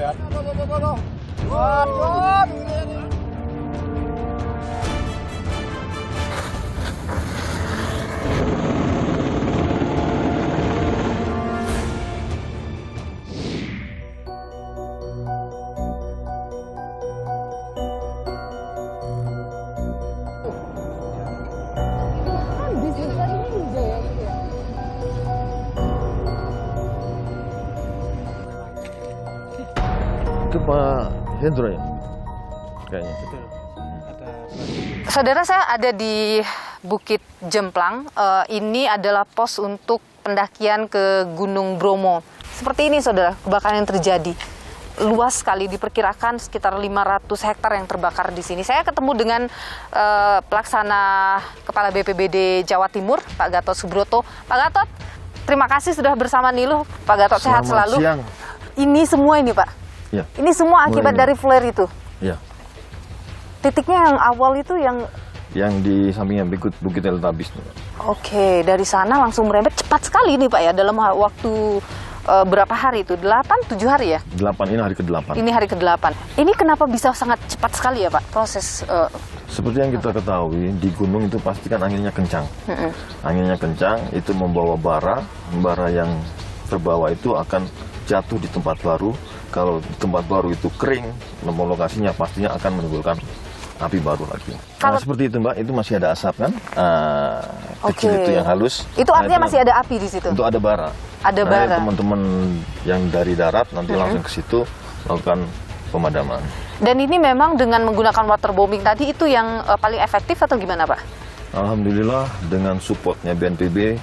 ya. Waduh. Itu Pak Hendro ya? Kayaknya. Saudara, saya ada di Bukit Jemplang. Ini adalah pos untuk pendakian ke Gunung Bromo. Seperti ini, saudara, kebakaran yang terjadi. Luas sekali, diperkirakan sekitar 500 hektar yang terbakar di sini. Saya ketemu dengan pelaksana Kepala BPBD Jawa Timur, Pak Gatot Subroto. Pak Gatot, terima kasih sudah bersama Niluh. Pak Gatot sehat selalu. Siang. Ini semua ini, Pak. Ya. Ini semua akibat dari flare itu. Ya. Titiknya yang awal itu yang di sampingnya Bukit Teletabis. Oke, dari sana langsung merembet cepat sekali nih Pak ya, dalam waktu berapa hari itu? 8-7 hari ya? 8, ini hari ke-8. Ini hari ke-8. Ini kenapa bisa sangat cepat sekali ya Pak proses? Seperti yang kita ketahui, di gunung itu pasti kan anginnya kencang. Anginnya kencang, itu membawa bara yang terbawa itu akan jatuh di tempat baru. Kalau di tempat baru itu kering, lokasinya pastinya akan menimbulkan api baru lagi. Nah, seperti itu Mbak, itu masih ada asap kan? Kecil itu yang halus. Itu artinya masih ada api di situ? Itu ada bara. Ada bara. Teman-teman yang dari darat nanti langsung ke situ melakukan pemadaman. Dan ini memang dengan menggunakan waterbombing tadi itu yang paling efektif atau gimana Pak? Alhamdulillah dengan supportnya BNPB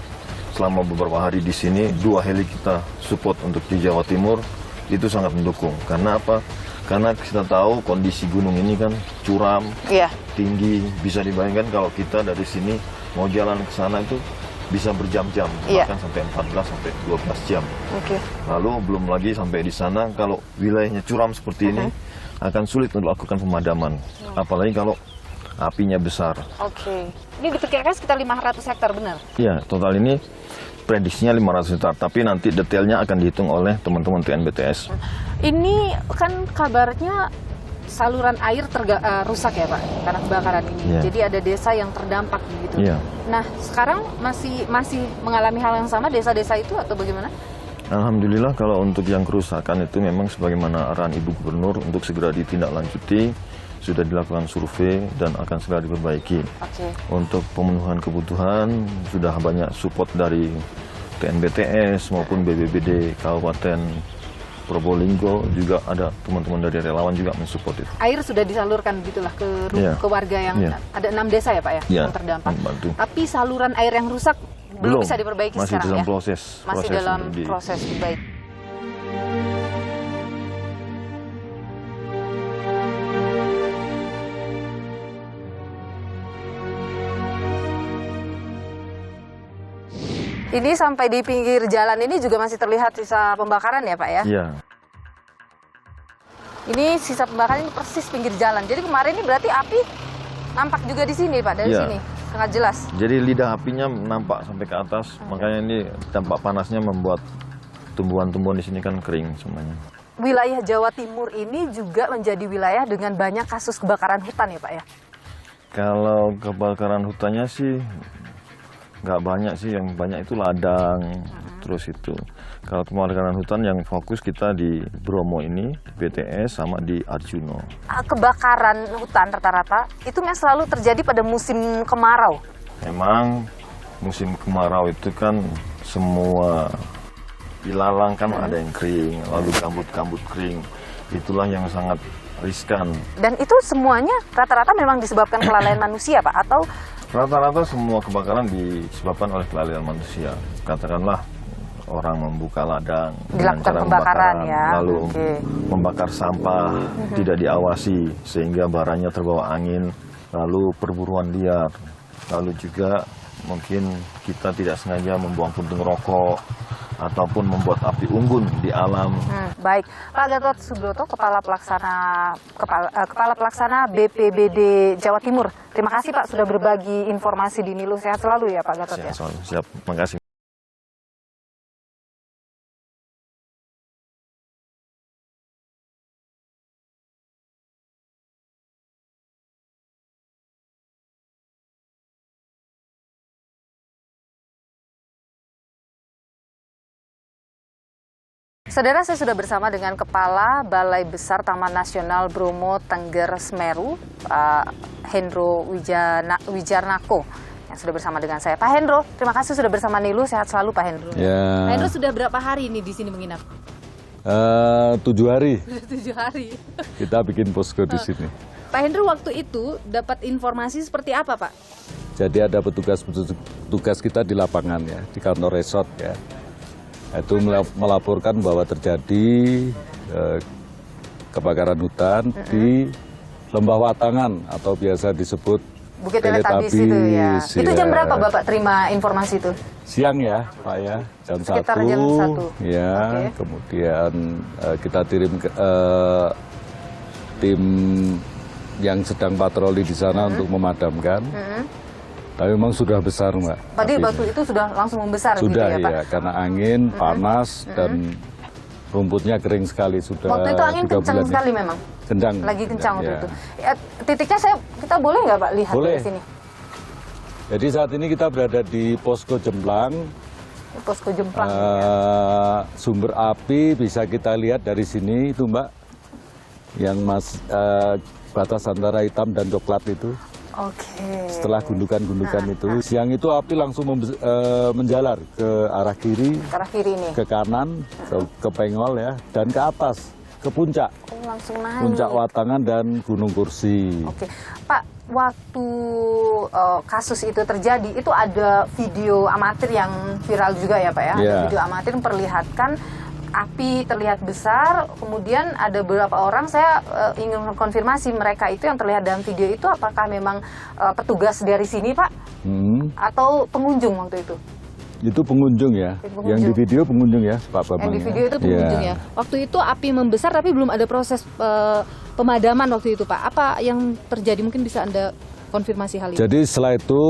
selama beberapa hari di sini, 2 heli kita support untuk di Jawa Timur itu sangat mendukung. Karena apa? Karena kita tahu kondisi gunung ini kan curam, tinggi, bisa dibayangkan kalau kita dari sini mau jalan ke sana itu bisa berjam-jam, bahkan sampai 14 sampai 12 jam. Lalu belum lagi sampai di sana kalau wilayahnya curam seperti ini akan sulit untuk melakukan pemadaman, apalagi kalau apinya besar. Ini diperkirakan sekitar 500 hektar benar? Iya, total ini prediksinya 500 hektar, tapi nanti detailnya akan dihitung oleh teman-teman TNBTS. Ini kan kabarnya saluran air rusak ya Pak, karena kebakaran ini. Jadi ada desa yang terdampak begitu. Nah, sekarang masih mengalami hal yang sama desa-desa itu atau bagaimana? Alhamdulillah kalau untuk yang kerusakan itu memang sebagaimana arahan Ibu Gubernur untuk segera ditindaklanjuti, sudah dilakukan survei dan akan segera diperbaiki. Untuk pemenuhan kebutuhan sudah banyak support dari TNBTS maupun BPBD Kabupaten Probolinggo, juga ada teman-teman dari relawan juga mensupport itu. Air sudah disalurkan gitulah ke warga yang ada 6 desa ya Pak ya, yang terdampak. Tapi saluran air yang rusak belum bisa diperbaiki sekarang ya? Masih dalam proses. Baik. Ini sampai di pinggir jalan ini juga masih terlihat sisa pembakaran ya Pak ya? Iya. Ini sisa pembakaran ini persis pinggir jalan. Jadi kemarin ini berarti api nampak juga di sini Pak, dari sini. Sangat jelas. Jadi lidah apinya nampak sampai ke atas. Makanya ini dampak panasnya membuat tumbuhan-tumbuhan di sini kan kering semuanya. Wilayah Jawa Timur ini juga menjadi wilayah dengan banyak kasus kebakaran hutan ya Pak ya? Kalau kebakaran hutannya sih nggak banyak sih, yang banyak itu ladang, terus itu. Kalau kebakaran hutan yang fokus kita di Bromo ini, BTS sama di Arjuno. Kebakaran hutan rata-rata itu memang selalu terjadi pada musim kemarau. Memang musim kemarau itu kan semua ilalang kan ada yang kering, lalu gambut-gambut kering. Itulah yang sangat riskan. Dan itu semuanya rata-rata memang disebabkan kelalaian manusia Pak, atau? Rata-rata semua kebakaran disebabkan oleh kelalaian manusia. Katakanlah orang membuka ladang, dilakukan pembakaran ya, lalu membakar sampah tidak diawasi sehingga baranya terbawa angin, lalu perburuan liar, lalu juga mungkin kita tidak sengaja membuang puntung rokok ataupun membuat api unggun di alam. Baik, Pak Gatot Subroto, Kepala Pelaksana BPBD Jawa Timur. Terima kasih Pak sudah berbagi informasi di Niluh. Sehat selalu ya Pak Gatot. Siap, makasih. Saudara, saya sudah bersama dengan Kepala Balai Besar Taman Nasional Bromo Tengger Semeru, Pak Hendro Wijarnako, yang sudah bersama dengan saya. Pak Hendro, terima kasih sudah bersama Nilu. Sehat selalu Pak Hendro. Ya. Pak Hendro sudah berapa hari ini di sini menginap? 7 hari 7 hari. kita bikin posko di sini. Pak Hendro, waktu itu dapat informasi seperti apa, Pak? Jadi ada petugas kita di lapangan ya, di kantor resort ya. Itu melaporkan bahwa terjadi kebakaran hutan di Lembah Watangan atau biasa disebut Bukit Teletabis itu ya. Itu jam berapa Bapak terima informasi itu? Siang ya, Pak ya, jam Sekitar 1. jam 1. Ya, Oke. kemudian kita kirim ke tim yang sedang patroli di sana untuk memadamkan. Tapi memang sudah besar, Mbak. Tadi apinya. batu itu sudah langsung membesar Sudah gitu ya, Pak? ya, karena angin panas dan rumputnya kering sekali sudah. Waktu itu angin 3 kencang bulan ya. sekali memang. Kencang. Lagi kencang waktu ya. itu. Ya, titiknya kita boleh nggak Pak lihat Boleh. dari sini? Jadi saat ini kita berada di Posko Jemplang. Posko Jemplang. Sumber api bisa kita lihat dari sini itu, Mbak. Yang batas antara hitam dan coklat itu. Oke. Setelah gundukan-gundukan itu, siang itu api langsung menjalar ke arah kiri, Ke arah kiri ini. ke kanan, ke Pengol ya, dan ke atas, ke puncak. Oh, langsung naik. Puncak Watangan dan Gunung Kursi. Oke, Pak, waktu kasus itu terjadi, itu ada video amatir yang viral juga ya Pak ya? Ada Iya. video amatir memperlihatkan api terlihat besar, kemudian ada beberapa orang, saya ingin konfirmasi mereka itu yang terlihat dalam video itu apakah memang petugas dari sini Pak? Atau pengunjung waktu itu? Itu pengunjung ya, Pengunjung. yang di video pengunjung ya Pak Bambang. Yang di video itu pengunjung ya? Waktu itu api membesar tapi belum ada proses pemadaman waktu itu Pak. Apa yang terjadi? Mungkin bisa Anda konfirmasi hal ini. Jadi setelah itu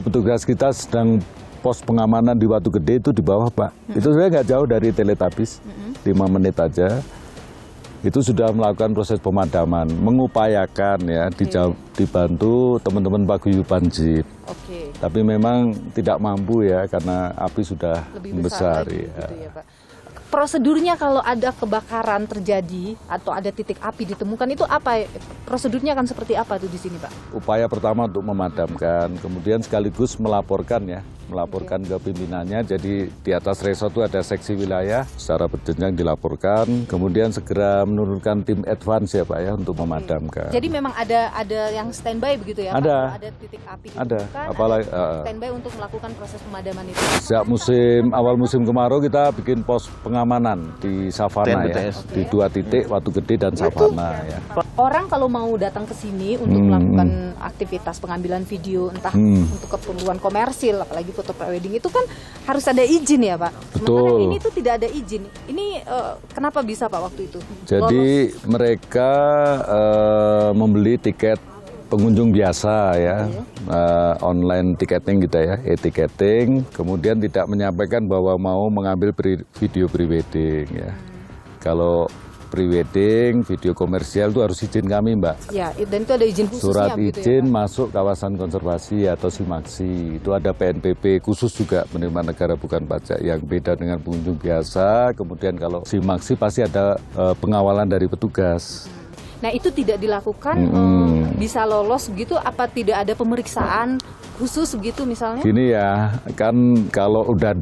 petugas kita sedang pos pengamanan di Watu Gede itu di bawah Pak. Itu sebenarnya nggak jauh dari Teletabis, 5 menit aja. Itu sudah melakukan proses pemadaman, mengupayakan ya, dibantu teman-teman paguyuban JIP. Oke. Tapi memang tidak mampu ya karena api sudah Lebih besar lagi, ya. gitu ya, Pak. Prosedurnya kalau ada kebakaran terjadi atau ada titik api ditemukan itu apa? Prosedurnya akan seperti apa tuh di sini, Pak? Upaya pertama untuk memadamkan, kemudian sekaligus melaporkan ya, melaporkan ke pimpinannya. Jadi di atas resort itu ada seksi wilayah, secara berjenjang dilaporkan, kemudian segera menurunkan tim advance ya Pak ya untuk memadamkan. Jadi memang ada yang standby begitu ya, Pak? Ada. Kalau ada titik api Ada. ditemukan, Apalagi, ada standby untuk melakukan proses pemadaman itu. Sejak awal musim kemarau kita bikin pos pengamanan di Savana ya, TNBTS. di 2 titik, Watu Gede dan Savana ya. Orang kalau mau datang ke sini untuk melakukan aktivitas pengambilan video, entah untuk keperluan komersil, apalagi foto prewedding itu kan harus ada izin ya Pak. Sementara Betul. ini tuh tidak ada izin. Ini kenapa bisa Pak waktu itu? Jadi mereka membeli tiket pengunjung biasa ya, online ticketing kita ya, e-ticketing, kemudian tidak menyampaikan bahwa mau mengambil video prewedding ya. Kalau prewedding, video komersial itu harus izin kami Mbak. Ya, dan itu ada izin khususnya Surat begitu izin ya, Pak? masuk kawasan konservasi atau SIMAKSI. Itu ada PNBP khusus juga penerimaan negara bukan pajak yang beda dengan pengunjung biasa. Kemudian kalau SIMAKSI pasti ada pengawalan dari petugas. Nah, itu tidak dilakukan bisa lolos begitu, apa tidak ada pemeriksaan khusus begitu misalnya? Gini ya, kan kalau udah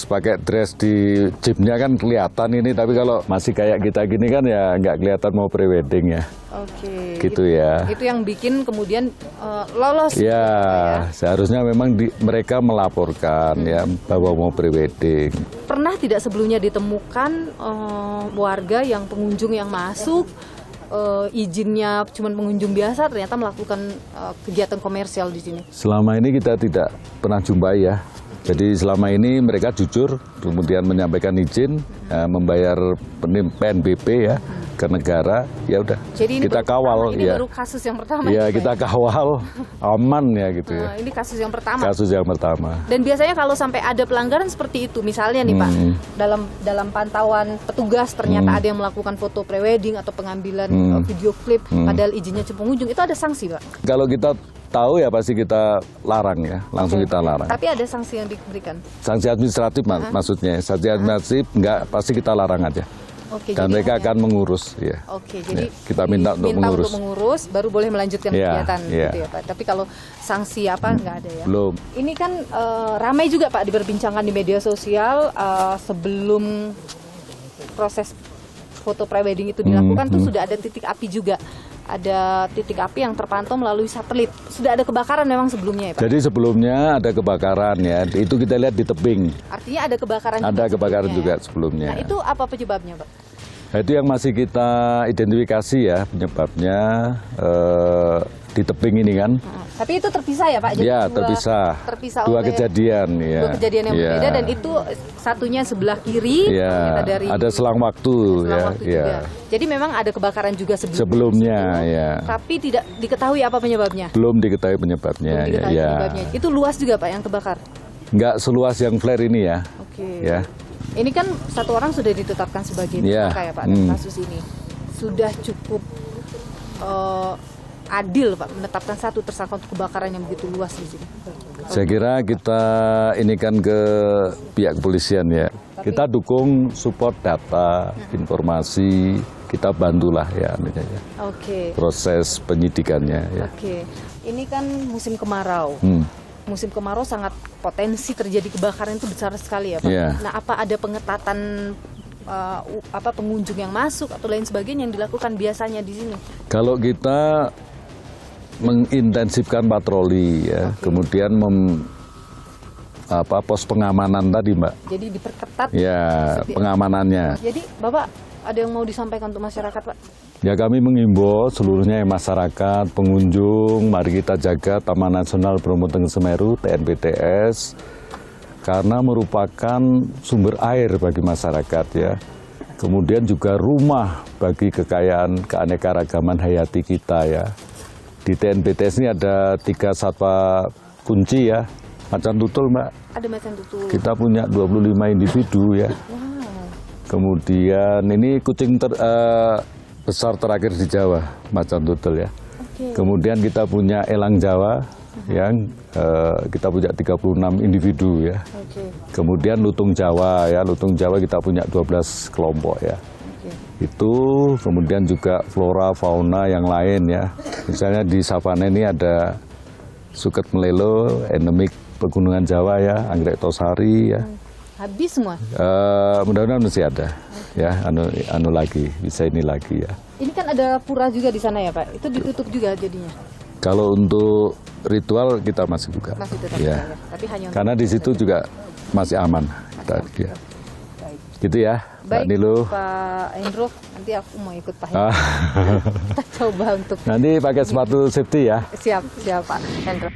pakai dress di jeepnya kan kelihatan ini, tapi kalau masih kayak kita gini kan ya nggak kelihatan mau prewedding ya. Oke. Gitu ya. Itu yang bikin kemudian lolos. Ya, gitu, Pak, seharusnya memang mereka melaporkan ya bahwa mau prewedding. Pernah tidak sebelumnya ditemukan warga yang pengunjung yang masuk izinnya cuma pengunjung biasa ternyata melakukan kegiatan komersial di sini? Selama ini kita tidak pernah jumpai ya. Jadi selama ini mereka jujur, kemudian menyampaikan izin, membayar PNBP ya ke negara, ya udah. Jadi ini kita baru kawal pertama, ini ya. baru kasus yang pertama. Ya Pak, kita kawal aman ya gitu ya. Ini kasus yang pertama. Kasus yang pertama. Dan biasanya kalau sampai ada pelanggaran seperti itu, misalnya nih Pak, dalam pantauan petugas ternyata ada yang melakukan foto prewedding atau pengambilan video klip, padahal izinnya cuma pengunjung, itu ada sanksi Pak? Kalau kita tahu ya pasti kita larang ya, langsung kita larang. Tapi ada sanksi yang diberikan? Sanksi administratif maksudnya, sanksi administratif enggak, pasti kita larang aja. Oke, dan jadi mereka hanya- akan mengurus. Ya. Oke, jadi kita minta untuk mengurus. baru boleh melanjutkan Iya, kegiatan iya. gitu ya Pak. Tapi kalau sanksi apa nggak ada ya? Belum. Ini kan ramai juga Pak diperbincangkan di media sosial sebelum proses foto prewedding itu dilakukan tuh sudah ada titik api juga. Ada titik api yang terpantau melalui satelit. Sudah ada kebakaran memang sebelumnya ya Pak? Jadi sebelumnya ada kebakaran ya, itu kita lihat di tebing. Artinya ada kebakaran Ada juga kebakaran sebelumnya, juga ya? sebelumnya. Nah itu apa penyebabnya Pak? Nah, itu yang masih kita identifikasi ya penyebabnya di tebing ini kan. Tapi itu terpisah ya Pak? Jadi Ya, terpisah dua oleh kejadian ya. dua kejadian yang Ya. berbeda dan itu satunya sebelah kiri Ya, ternyata dari ada selang waktu selang ya. waktu Ya. juga. Jadi memang ada kebakaran juga Sebelumnya ya. tapi tidak diketahui apa penyebabnya. Belum diketahui penyebabnya Belum diketahui ya. penyebabnya. Itu luas juga Pak yang terbakar. Nggak seluas yang flare ini ya. Oke. Ya. Ini kan satu orang sudah ditetapkan sebagai Ya. tersangka ya Pak dalam kasus ini. Sudah cukup adil Pak menetapkan satu tersangka untuk kebakaran yang begitu luas di sini. Saya kira kita ini kan ke pihak kepolisian ya. Kita dukung support data, informasi, kita bantulah ya, Oke. proses penyidikannya ya. Oke. Ini kan musim kemarau. Musim kemarau sangat potensi terjadi kebakaran itu besar sekali ya Pak. Iya. Nah, apa ada pengetatan pengunjung yang masuk atau lain sebagainya yang dilakukan biasanya di sini? Kalau kita mengintensifkan patroli ya, kemudian pos pengamanan tadi Mbak. Jadi diperketat. Ya, pengamanannya. Jadi Bapak ada yang mau disampaikan untuk masyarakat Pak? Ya kami mengimbau seluruhnya masyarakat, pengunjung, mari kita jaga Taman Nasional Bromo Tengger Semeru, TNBTS, karena merupakan sumber air bagi masyarakat ya. Kemudian juga rumah bagi kekayaan keanekaragaman hayati kita ya. Di TNBTS ini ada 3 satwa kunci ya, macan tutul Mbak. Ada macan tutul. Kita punya 25 individu ya. Wow. Kemudian ini kucing besar terakhir di Jawa, macan tutul ya. Oke. Kemudian kita punya elang Jawa yang kita punya 36 individu ya. Oke. Kemudian lutung Jawa ya, lutung Jawa kita punya 12 kelompok ya. Oke. Itu kemudian juga flora fauna yang lain ya. Misalnya di savana ini ada suket melelo endemik Pegunungan Jawa ya, anggrek tosari ya. Habis semua. Mudah-mudahan masih ada ya, anu lagi, bisa ini lagi ya. Ini kan ada pura juga di sana ya Pak. Itu ditutup juga jadinya. Kalau untuk ritual kita masih buka. Masih tetap ya. buka, ya. Tapi hanya untuk Karena di situ juga masih aman. Ya. Baik. Gitu ya, Mbak Baik, Nilo. Pak Hendro, nanti aku mau ikut Pak Ah. Hendro. Kita coba untuk Nanti pakai sepatu safety ya. siap Pak Hendro.